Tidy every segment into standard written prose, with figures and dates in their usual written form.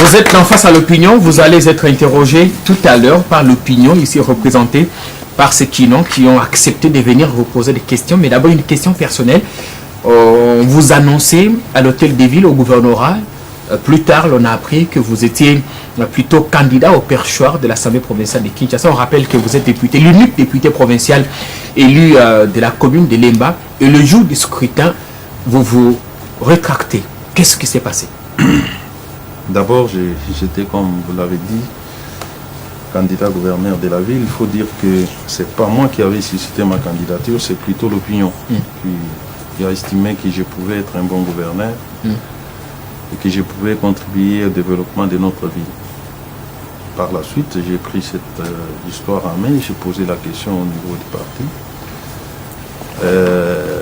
Vous êtes en face à l'opinion, vous allez être interrogé tout à l'heure par l'opinion, ici représentée par ceux qui ont accepté de venir vous poser des questions. Mais d'abord, une question personnelle. Vous annoncez à l'hôtel de ville, au gouvernorat, plus tard, on a appris que vous étiez plutôt candidat au perchoir de l'Assemblée provinciale de Kinshasa. On rappelle que vous êtes député, l'unique député provincial élu de la commune de Lemba. Et le jour du scrutin, vous vous rétractez. Qu'est-ce qui s'est passé? D'abord, j'étais, comme vous l'avez dit, candidat gouverneur de la ville. Il faut dire que ce n'est pas moi qui avais suscité ma candidature, c'est plutôt l'opinion qui a estimé que je pouvais être un bon gouverneur et que je pouvais contribuer au développement de notre ville. Par la suite, j'ai pris cette histoire en main et j'ai posé la question au niveau du parti.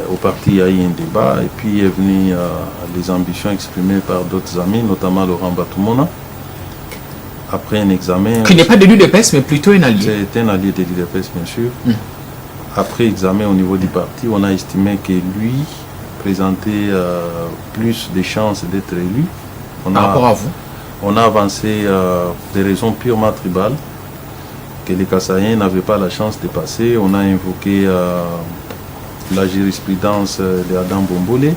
Au parti, il y a eu un débat et puis est venu les ambitions exprimées par d'autres amis, notamment Laurent Batoumona. Après un examen... Qui n'est pas de l'UDPS, mais plutôt un allié. C'est un allié de l'UDPS, bien sûr. Après examen au niveau du parti, on a estimé que lui présentait plus de chances d'être élu. Par rapport à vous? On a avancé des raisons purement tribales, que les Kassaïens n'avaient pas la chance de passer. On a invoqué la jurisprudence de Adam Bombolé.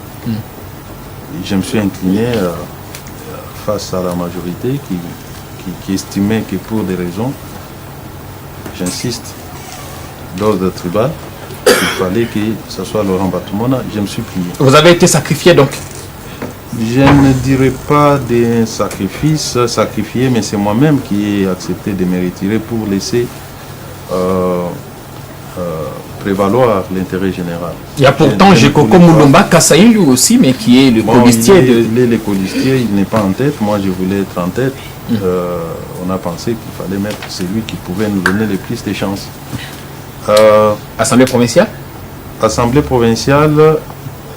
Je me suis incliné face à la majorité qui estimait que pour des raisons, j'insiste, d'ordre tribal, il fallait que ce soit Laurent Batoumona. Je me suis plié. Vous avez été sacrifié donc? Je ne dirais pas des sacrifices sacrifiés, mais c'est moi-même qui ai accepté de me retirer pour laisser prévaloir l'intérêt général. Il y a pourtant Jekoko Moulomba Kassaï lui aussi, mais qui est le colistier de... Il est le colistier, il n'est pas en tête. Moi, je voulais être en tête. On a pensé qu'il fallait mettre celui qui pouvait nous donner le plus de chances. Assemblée provinciale? Assemblée provinciale,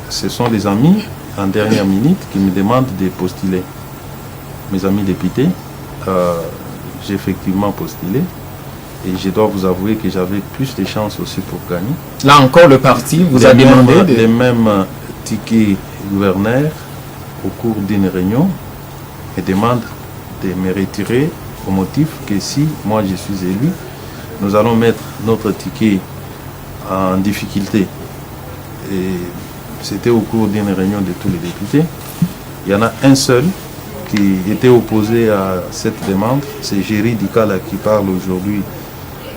ce sont des amis en dernière minute qui me demandent de postuler. Mes amis députés, j'ai effectivement postulé. Et je dois vous avouer que j'avais plus de chances aussi pour gagner. Là encore, le parti vous a demandé les mêmes tickets gouverneurs au cours d'une réunion et demande de me retirer au motif que si moi je suis élu, nous allons mettre notre ticket en difficulté. Et c'était au cours d'une réunion de tous les députés. Il y en a un seul qui était opposé à cette demande, c'est Géry Dikala qui parle aujourd'hui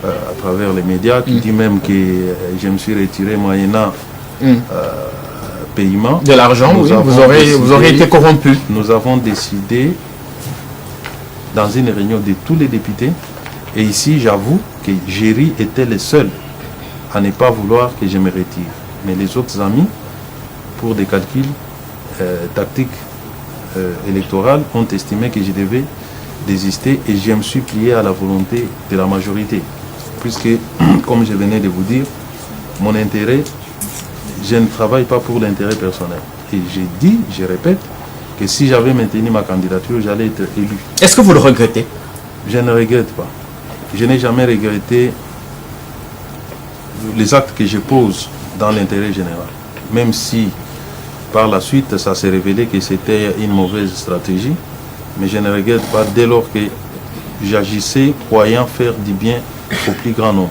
à travers les médias, qui dit même que je me suis retiré moyennant paiement. De l'argent, oui, vous aurez été corrompu. Nous avons décidé, dans une réunion de tous les députés, et ici j'avoue que Géry était le seul à ne pas vouloir que je me retire. Mais les autres amis, pour des calculs tactiques électoraux, ont estimé que je devais désister et je me suis plié à la volonté de la majorité. Puisque, comme je venais de vous dire, mon intérêt, je ne travaille pas pour l'intérêt personnel. Et j'ai dit, je répète, que si j'avais maintenu ma candidature, j'allais être élu. Est-ce que vous le regrettez? Je ne regrette pas. Je n'ai jamais regretté les actes que je pose dans l'intérêt général. Même si, par la suite, ça s'est révélé que c'était une mauvaise stratégie. Mais je ne regrette pas dès lors que j'agissais croyant faire du bien au plus grand nombre.